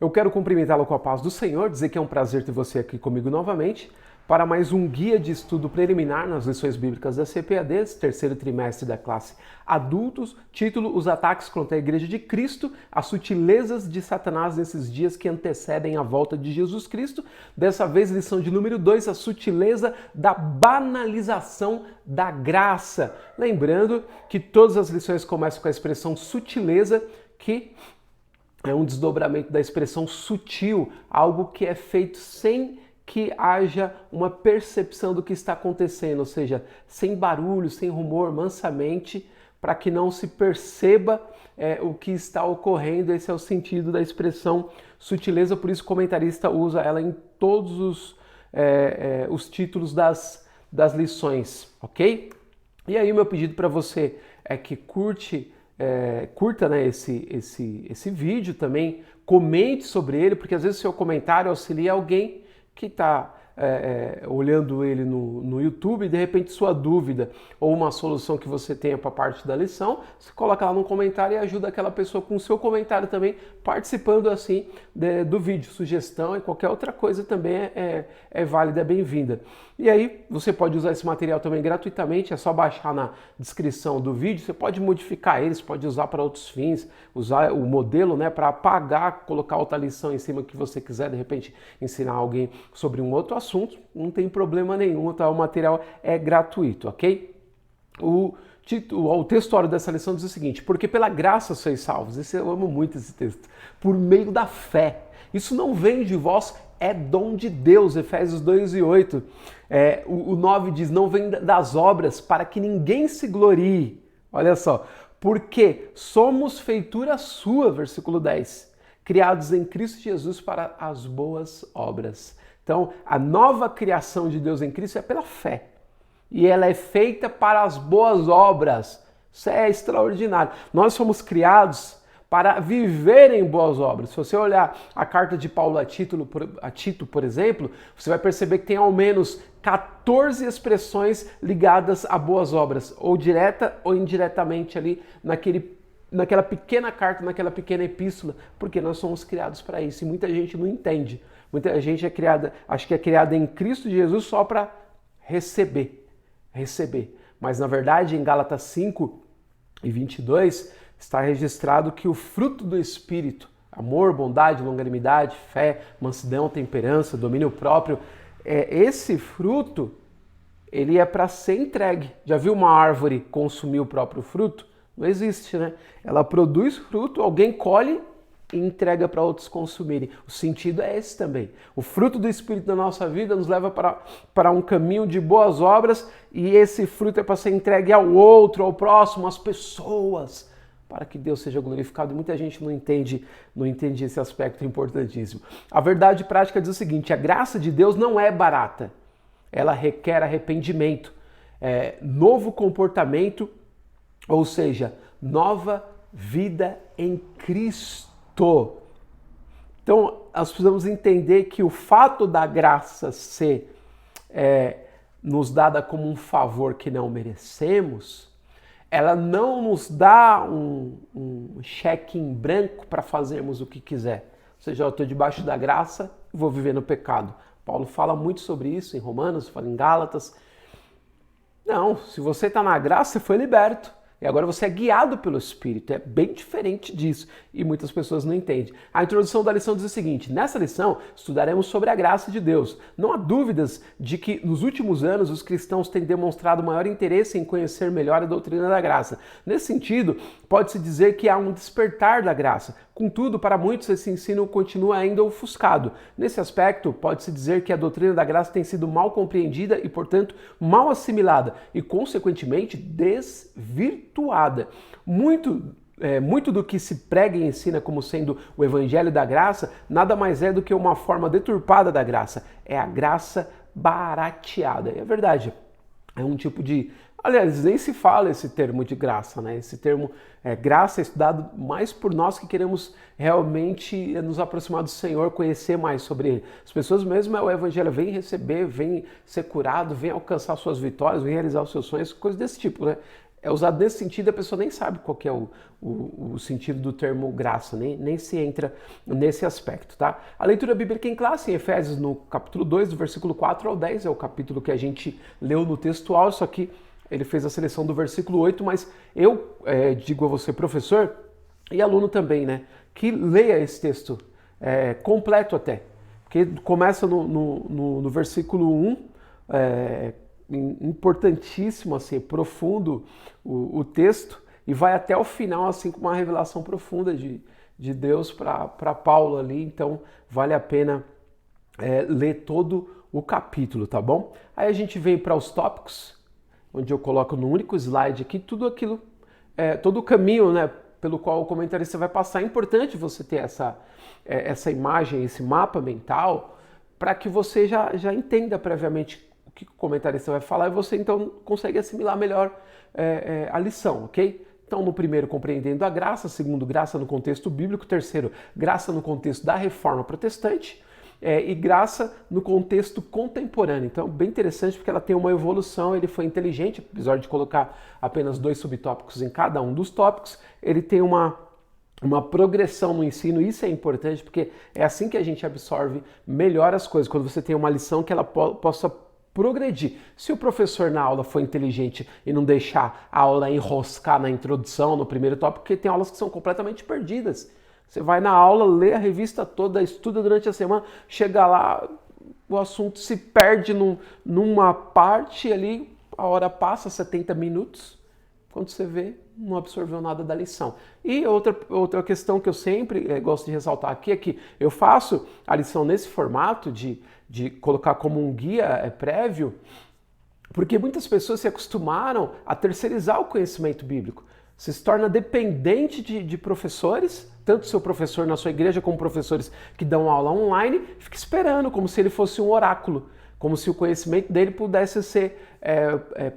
Eu quero cumprimentá-lo com a paz do Senhor, dizer que é um prazer ter você aqui comigo novamente para mais um guia de estudo preliminar nas lições bíblicas da CPAD, terceiro trimestre da classe Adultos, título Os ataques contra a Igreja de Cristo, as sutilezas de Satanás nesses dias que antecedem a volta de Jesus Cristo. Dessa vez, lição de número 2, a sutileza da banalização da graça. Lembrando que todas as lições começam com a expressão sutileza, que é um desdobramento da expressão sutil, algo que é feito sem que haja uma percepção do que está acontecendo, ou seja, sem barulho, sem rumor, mansamente, para que não se perceba o que está ocorrendo. Esse é o sentido da expressão sutileza, por isso o comentarista usa ela em todos os títulos das lições, ok? E aí o meu pedido para você é que curta, né, esse vídeo também, comente sobre ele, porque às vezes o seu comentário auxilia alguém que está olhando ele no YouTube e de repente sua dúvida ou uma solução que você tenha para parte da lição, você coloca lá no comentário e ajuda aquela pessoa com o seu comentário também, participando assim do vídeo. Sugestão e qualquer outra coisa também é válida, é bem-vinda. E aí você pode usar esse material também gratuitamente, é só baixar na descrição do vídeo, você pode modificar ele, você pode usar para outros fins, usar o modelo, né, para apagar, colocar outra lição em cima que você quiser, de repente ensinar alguém sobre um outro assunto, não tem problema nenhum, tá? O material é gratuito, ok? O textuário dessa lição diz o seguinte: porque pela graça sois salvos. Eu amo muito esse texto. Por meio da fé. Isso não vem de vós, é dom de Deus. Efésios 2:8. O 9 diz: não vem das obras, para que ninguém se glorie. Olha só. Porque somos feitura sua, versículo 10. Criados em Cristo Jesus para as boas obras. Então, a nova criação de Deus em Cristo é pela fé. E ela é feita para as boas obras. Isso é extraordinário. Nós somos criados para viver em boas obras. Se você olhar a carta de Paulo a Tito, por exemplo, você vai perceber que tem ao menos 14 expressões ligadas a boas obras, ou direta ou indiretamente ali naquela pequena carta, naquela pequena epístola, porque nós somos criados para isso. E muita gente não entende. Muita gente acho que é criada em Cristo Jesus só para receber. Mas na verdade em Gálatas 5:22 está registrado que o fruto do Espírito, amor, bondade, longanimidade, fé, mansidão, temperança, domínio próprio, esse fruto ele é para ser entregue. Já viu uma árvore consumir o próprio fruto? Não existe, né? Ela produz fruto, alguém colhe e entrega para outros consumirem. O sentido é esse também. O fruto do Espírito na nossa vida nos leva para um caminho de boas obras, e esse fruto é para ser entregue ao outro, ao próximo, às pessoas, para que Deus seja glorificado. E muita gente não entende esse aspecto importantíssimo. A verdade prática diz o seguinte: a graça de Deus não é barata. Ela requer arrependimento, novo comportamento, ou seja, nova vida em Cristo. Então, nós precisamos entender que o fato da graça ser nos dada como um favor que não merecemos, ela não nos dá um cheque em branco para fazermos o que quiser. Ou seja, eu estou debaixo da graça e vou viver no pecado. Paulo fala muito sobre isso em Romanos, fala em Gálatas. Não, se você está na graça, você foi liberto. E agora você é guiado pelo Espírito. É bem diferente disso. E muitas pessoas não entendem. A introdução da lição diz o seguinte: nessa lição estudaremos sobre a graça de Deus. Não há dúvidas de que nos últimos anos os cristãos têm demonstrado maior interesse em conhecer melhor a doutrina da graça. Nesse sentido, pode-se dizer que há um despertar da graça. Contudo, para muitos esse ensino continua ainda ofuscado. Nesse aspecto, pode-se dizer que a doutrina da graça tem sido mal compreendida e, portanto, mal assimilada e, consequentemente, desvirtuada. Muito do que se prega e ensina como sendo o evangelho da graça nada mais é do que uma forma deturpada da graça. É a graça barateada. É verdade. É um tipo de... Aliás, nem se fala esse termo de graça, né? Esse termo graça é estudado mais por nós que queremos realmente nos aproximar do Senhor, conhecer mais sobre Ele. As pessoas mesmo, o Evangelho vem receber, vem ser curado, vem alcançar suas vitórias, vem realizar os seus sonhos, coisas desse tipo, né? é usado nesse sentido, a pessoa nem sabe qual que é o sentido do termo graça, nem se entra nesse aspecto, tá? A leitura bíblica em classe, em Efésios, no capítulo 2, do versículo 4 ao 10, é o capítulo que a gente leu no textual, só que ele fez a seleção do versículo 8, mas eu digo a você, professor, e aluno também, né, que leia esse texto completo até, porque começa no versículo 1, importantíssimo, assim, profundo o texto, e vai até o final, assim, com uma revelação profunda de Deus para Paulo ali, então vale a pena ler todo o capítulo, tá bom? Aí a gente vem para os tópicos, onde eu coloco no único slide aqui tudo aquilo, todo o caminho, né, pelo qual o comentarista vai passar. É importante você ter essa imagem, esse mapa mental, para que você já entenda previamente o que o comentarista vai falar e você então consegue assimilar melhor a lição, ok? Então, no primeiro, compreendendo a graça; segundo, graça no contexto bíblico; terceiro, graça no contexto da Reforma Protestante; e graça no contexto contemporâneo. Então, bem interessante porque ela tem uma evolução, ele foi inteligente, apesar de colocar apenas 2 subtópicos em cada um dos tópicos, ele tem uma progressão no ensino. Isso é importante porque é assim que a gente absorve melhor as coisas, quando você tem uma lição que ela possa progredir. Se o professor na aula for inteligente e não deixar a aula enroscar na introdução, no primeiro tópico, porque tem aulas que são completamente perdidas. Você vai na aula, lê a revista toda, estuda durante a semana, chega lá, o assunto se perde numa parte ali, a hora passa 70 minutos, quando você vê, não absorveu nada da lição. E outra questão que eu sempre gosto de ressaltar aqui é que eu faço a lição nesse formato de colocar como um guia prévio, porque muitas pessoas se acostumaram a terceirizar o conhecimento bíblico. Você se torna dependente de professores, tanto seu professor na sua igreja como professores que dão aula online, fica esperando como se ele fosse um oráculo, como se o conhecimento dele pudesse ser,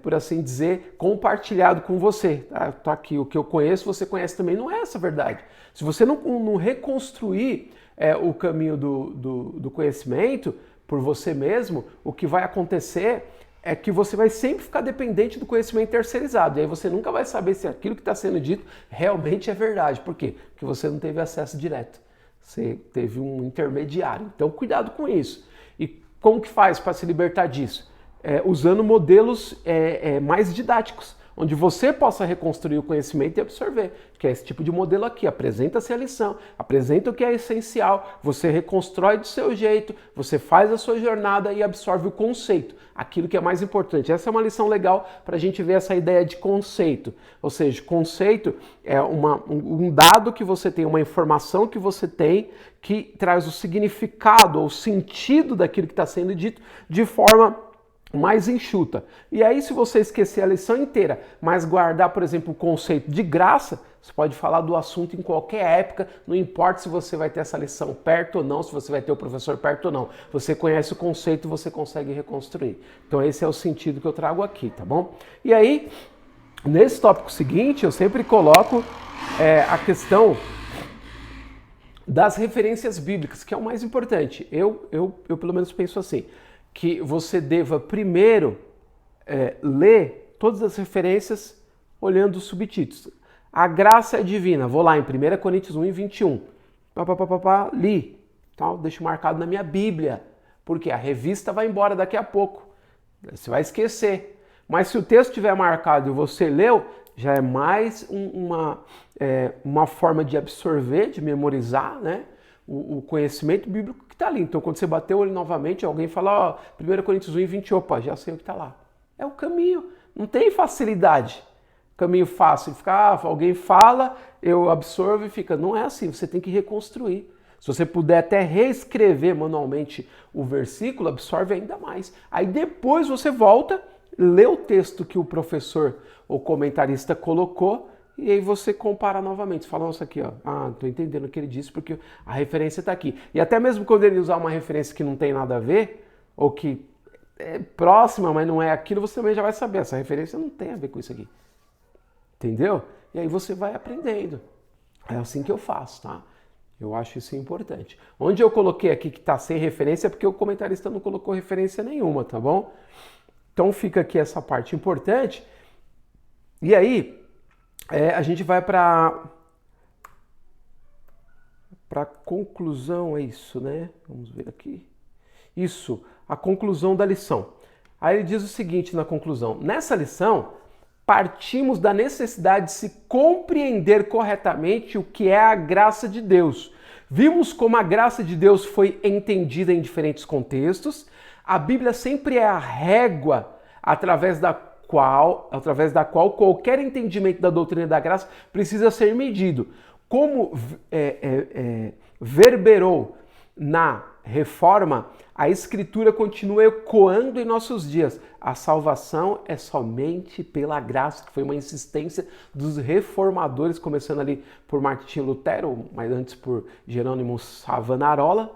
por assim dizer, compartilhado com você. Tá aqui, o que eu conheço, você conhece também. Não é essa a verdade. Se você não reconstruir o caminho do conhecimento por você mesmo, o que vai acontecer é que você vai sempre ficar dependente do conhecimento terceirizado. E aí você nunca vai saber se aquilo que está sendo dito realmente é verdade. Por quê? Porque você não teve acesso direto. Você teve um intermediário. Então, cuidado com isso. E como que faz para se libertar disso? Usando modelos mais didáticos, onde você possa reconstruir o conhecimento e absorver, que é esse tipo de modelo aqui. Apresenta-se a lição, apresenta o que é essencial, você reconstrói do seu jeito, você faz a sua jornada e absorve o conceito, aquilo que é mais importante. Essa é uma lição legal para a gente ver essa ideia de conceito. Ou seja, conceito é um dado que você tem, uma informação que você tem, que traz o significado ou sentido daquilo que está sendo dito de forma mais enxuta. E aí, se você esquecer a lição inteira, mas guardar, por exemplo, o conceito de graça, você pode falar do assunto em qualquer época, não importa se você vai ter essa lição perto ou não, se você vai ter o professor perto ou não. Você conhece o conceito, você consegue reconstruir. Então esse é o sentido que eu trago aqui, tá bom? E aí, nesse tópico seguinte, eu sempre coloco a questão das referências bíblicas, que é o mais importante. Eu pelo menos penso assim, que você deva primeiro ler todas as referências olhando os subtítulos. A graça é divina. Vou lá em 1 Coríntios 1:21. Li. Então, deixo marcado na minha Bíblia. Porque a revista vai embora daqui a pouco. Você vai esquecer. Mas se o texto estiver marcado e você leu, já é mais uma forma de absorver, de memorizar, né, o conhecimento bíblico que está ali. Então, quando você bateu ele novamente, alguém fala, 1 Coríntios 1:20, opa, já sei o que está lá. É o caminho, não tem facilidade. Caminho fácil, alguém fala, eu absorvo e fica. Não é assim, você tem que reconstruir. Se você puder até reescrever manualmente o versículo, absorve ainda mais. Aí depois você volta, lê o texto que o professor ou comentarista colocou, e aí você compara novamente. Você fala, nossa, aqui, tô entendendo o que ele disse, porque a referência está aqui. E até mesmo quando ele usar uma referência que não tem nada a ver, ou que é próxima, mas não é aquilo, você também já vai saber. Essa referência não tem a ver com isso aqui. Entendeu? E aí você vai aprendendo. É assim que eu faço, tá? Eu acho isso importante. Onde eu coloquei aqui que está sem referência é porque o comentarista não colocou referência nenhuma, tá bom? Então fica aqui essa parte importante. E aí, a gente vai para a conclusão, é isso, né? Vamos ver aqui. Isso, a conclusão da lição. Aí ele diz o seguinte na conclusão: nessa lição, partimos da necessidade de se compreender corretamente o que é a graça de Deus. Vimos como a graça de Deus foi entendida em diferentes contextos. A Bíblia sempre é a régua através da qual qualquer entendimento da doutrina da graça precisa ser medido. Como verberou na Reforma, a Escritura continua ecoando em nossos dias. A salvação é somente pela graça, que foi uma insistência dos reformadores, começando ali por Martinho Lutero, mas antes por Jerônimo Savonarola,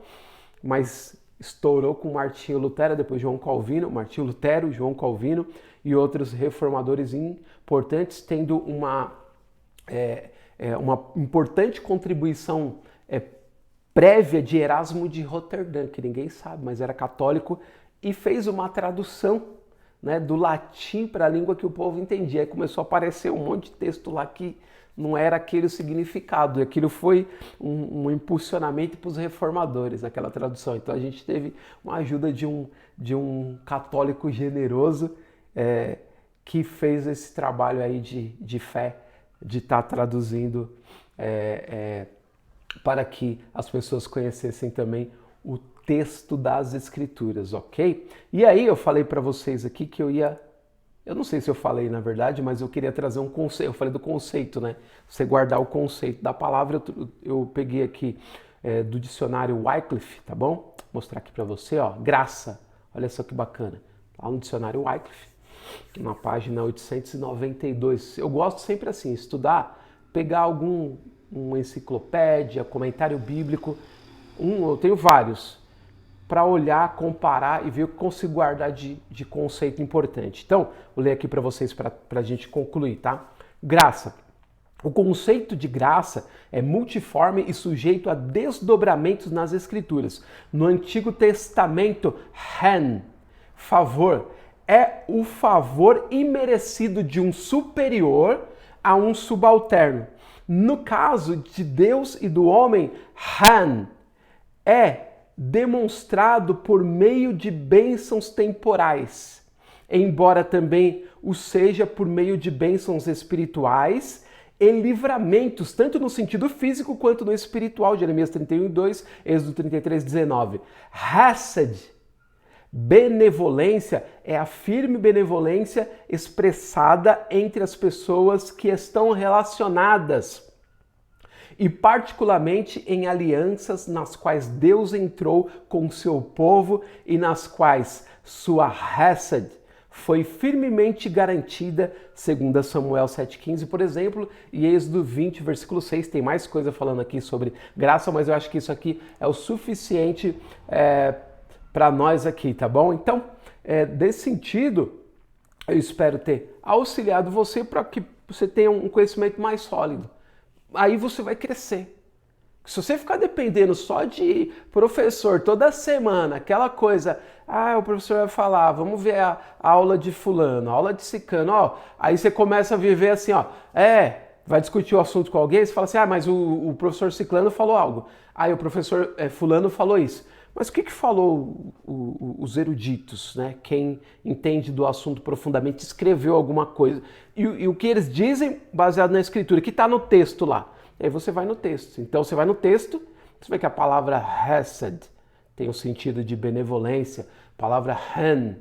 mas estourou com Martinho Lutero, depois João Calvino, Martinho Lutero, João Calvino e outros reformadores importantes, tendo uma importante contribuição prévia de Erasmo de Roterdã, que ninguém sabe, mas era católico, e fez uma tradução, né, do latim para a língua que o povo entendia. Aí começou a aparecer um monte de texto lá que não era aquele o significado, e aquilo foi um impulsionamento para os reformadores, aquela tradução. Então a gente teve uma ajuda de um católico generoso que fez esse trabalho aí de fé, de estar traduzindo para que as pessoas conhecessem também o texto das Escrituras, ok? E aí eu falei para vocês aqui que eu não sei se eu falei na verdade, mas eu queria trazer um conceito, eu falei do conceito, né? Você guardar o conceito da palavra, eu peguei aqui do dicionário Wycliffe, tá bom? Vou mostrar aqui para você, ó, graça, olha só que bacana, lá no dicionário Wycliffe, na página 892, eu gosto sempre assim, estudar, pegar uma enciclopédia, comentário bíblico, eu tenho vários, para olhar, comparar e ver o que consigo guardar de conceito importante. Então, vou ler aqui para vocês para a gente concluir, tá? Graça. O conceito de graça é multiforme e sujeito a desdobramentos nas Escrituras. No Antigo Testamento, favor, é o favor imerecido de um superior a um subalterno. No caso de Deus e do homem, é demonstrado por meio de bênçãos temporais, embora também o seja por meio de bênçãos espirituais e livramentos, tanto no sentido físico quanto no espiritual, Jeremias 31:2, Êxodo 33:19. Hesed, benevolência, é a firme benevolência expressada entre as pessoas que estão relacionadas, e particularmente em alianças nas quais Deus entrou com seu povo e nas quais sua Hesed foi firmemente garantida, segundo Samuel 7,15, por exemplo, e Êxodo 20, versículo 6. Tem mais coisa falando aqui sobre graça, mas eu acho que isso aqui é o suficiente para nós aqui, tá bom? Então, desse sentido, eu espero ter auxiliado você para que você tenha um conhecimento mais sólido. Aí você vai crescer. Se você ficar dependendo só de professor toda semana, aquela coisa, o professor vai falar, vamos ver a aula de fulano, a aula de cicano, aí você começa a viver assim, vai discutir o assunto com alguém, você fala assim, mas o professor ciclano falou algo, aí o professor fulano falou isso. Mas o que falou os eruditos, né? Quem entende do assunto profundamente escreveu alguma coisa. E o que eles dizem baseado na escritura, que está no texto lá. E aí você vai no texto. Então você vai no texto, você vê que a palavra hesed tem o sentido de benevolência, a palavra han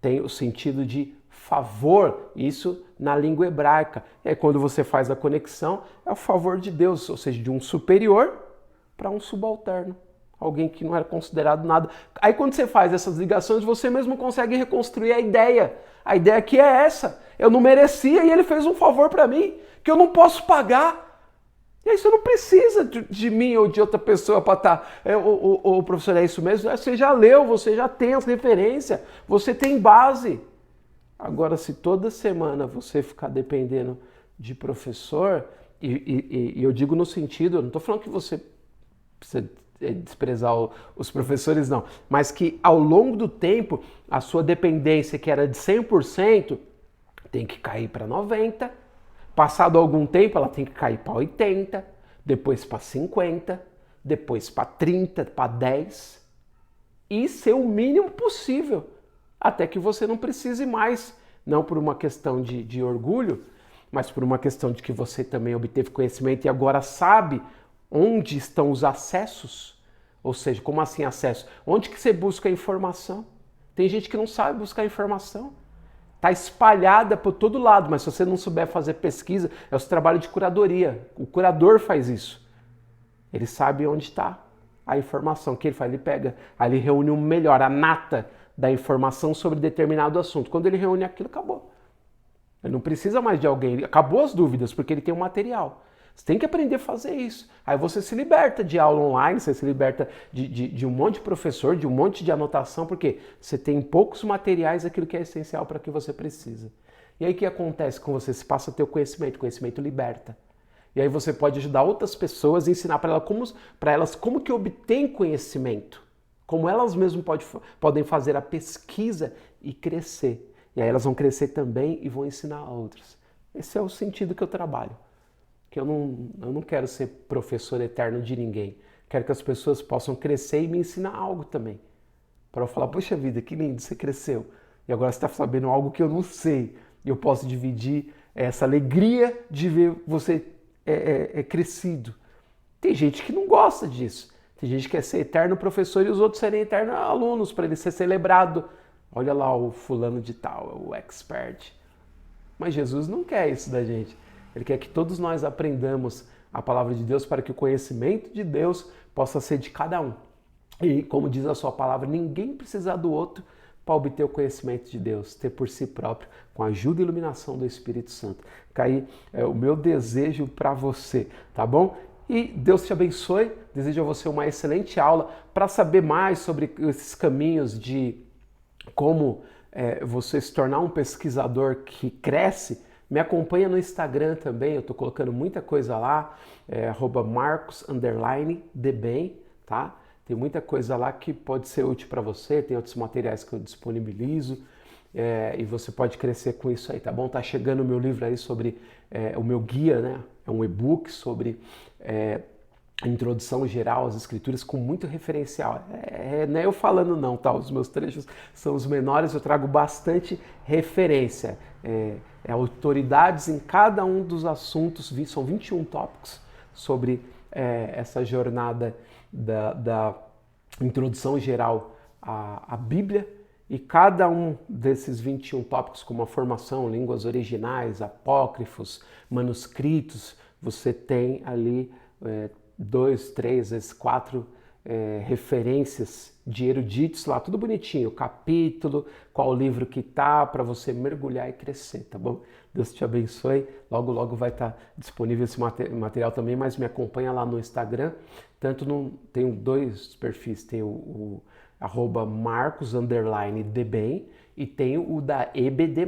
tem o sentido de favor, isso na língua hebraica. E aí quando você faz a conexão, é o favor de Deus, ou seja, de um superior para um subalterno. Alguém que não era considerado nada. Aí quando você faz essas ligações, você mesmo consegue reconstruir a ideia. A ideia aqui é essa. Eu não merecia e ele fez um favor para mim, que eu não posso pagar. E aí você não precisa de mim ou de outra pessoa para estar... O professor, é isso mesmo? Você já leu, você já tem as referências, você tem base. Agora, se toda semana você ficar dependendo de professor, e eu digo no sentido, eu não estou falando que você precisa desprezar os professores, não, mas que ao longo do tempo a sua dependência, que era de 100%, tem que cair para 90. Passado algum tempo, ela tem que cair para 80, depois para 50, depois para 30, para 10 e ser o mínimo possível, até que você não precise mais, não por uma questão de orgulho, mas por uma questão de que você também obteve conhecimento e agora sabe onde estão os acessos. Ou seja, como assim acesso? Onde que você busca a informação? Tem gente que não sabe buscar informação. Está espalhada por todo lado, mas se você não souber fazer pesquisa, é o seu trabalho de curadoria. O curador faz isso. Ele sabe onde está a informação. O que ele faz? Ele pega, aí ele reúne o melhor, a nata da informação sobre determinado assunto. Quando ele reúne aquilo, acabou. Ele não precisa mais de alguém. Acabou as dúvidas, porque ele tem um material. Você tem que aprender a fazer isso. Aí você se liberta de aula online, você se liberta de um monte de professor, de um monte de anotação, porque você tem poucos materiais aquilo que é essencial para o que você precisa. E aí o que acontece com você? Você passa a ter o conhecimento liberta. E aí você pode ajudar outras pessoas a ensinar para elas como que obtém conhecimento, como elas mesmas podem fazer a pesquisa e crescer. E aí elas vão crescer também e vão ensinar a outros. Esse é o sentido que eu trabalho. Que eu não quero ser professor eterno de ninguém. Quero que as pessoas possam crescer e me ensinar algo também. Para eu falar, poxa vida, que lindo, você cresceu. E agora você está sabendo algo que eu não sei. E eu posso dividir essa alegria de ver você crescido. Tem gente que não gosta disso. Tem gente que quer ser eterno professor e os outros serem eternos alunos para ele ser celebrado. Olha lá o fulano de tal, o expert. Mas Jesus não quer isso da gente. Ele quer que todos nós aprendamos a palavra de Deus para que o conhecimento de Deus possa ser de cada um. E como diz a sua palavra, ninguém precisa do outro para obter o conhecimento de Deus, ter por si próprio, com a ajuda e iluminação do Espírito Santo. Caí é o meu desejo para você, tá bom? E Deus te abençoe, desejo a você uma excelente aula. Para saber mais sobre esses caminhos de como você se tornar um pesquisador que cresce, me acompanha no Instagram também, eu estou colocando muita coisa lá, @marcos_debem, tá? Tem muita coisa lá que pode ser útil para você, tem outros materiais que eu disponibilizo e você pode crescer com isso aí, tá bom? Tá chegando o meu livro aí sobre o meu guia, né? É um e-book sobre a introdução geral às escrituras com muito referencial. Não é eu falando não, tá? Os meus trechos são os menores, eu trago bastante referência. Autoridades em cada um dos assuntos, são 21 tópicos sobre essa jornada da introdução geral à Bíblia, e cada um desses 21 tópicos, como a formação, línguas originais, apócrifos, manuscritos, você tem ali 2, 3, às vezes 4 referências de eruditos lá, tudo bonitinho, o capítulo, qual livro que tá, para você mergulhar e crescer, tá bom? Deus te abençoe, logo logo vai estar disponível esse material também, mas me acompanha lá no Instagram, tenho 2 perfis, tem o @marcos_debem e tenho o da EBD+,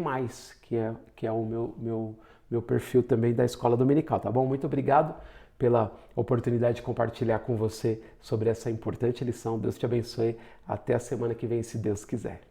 que é o meu perfil também da Escola Dominical, tá bom? Muito obrigado pela oportunidade de compartilhar com você sobre essa importante lição. Deus te abençoe. Até a semana que vem, se Deus quiser.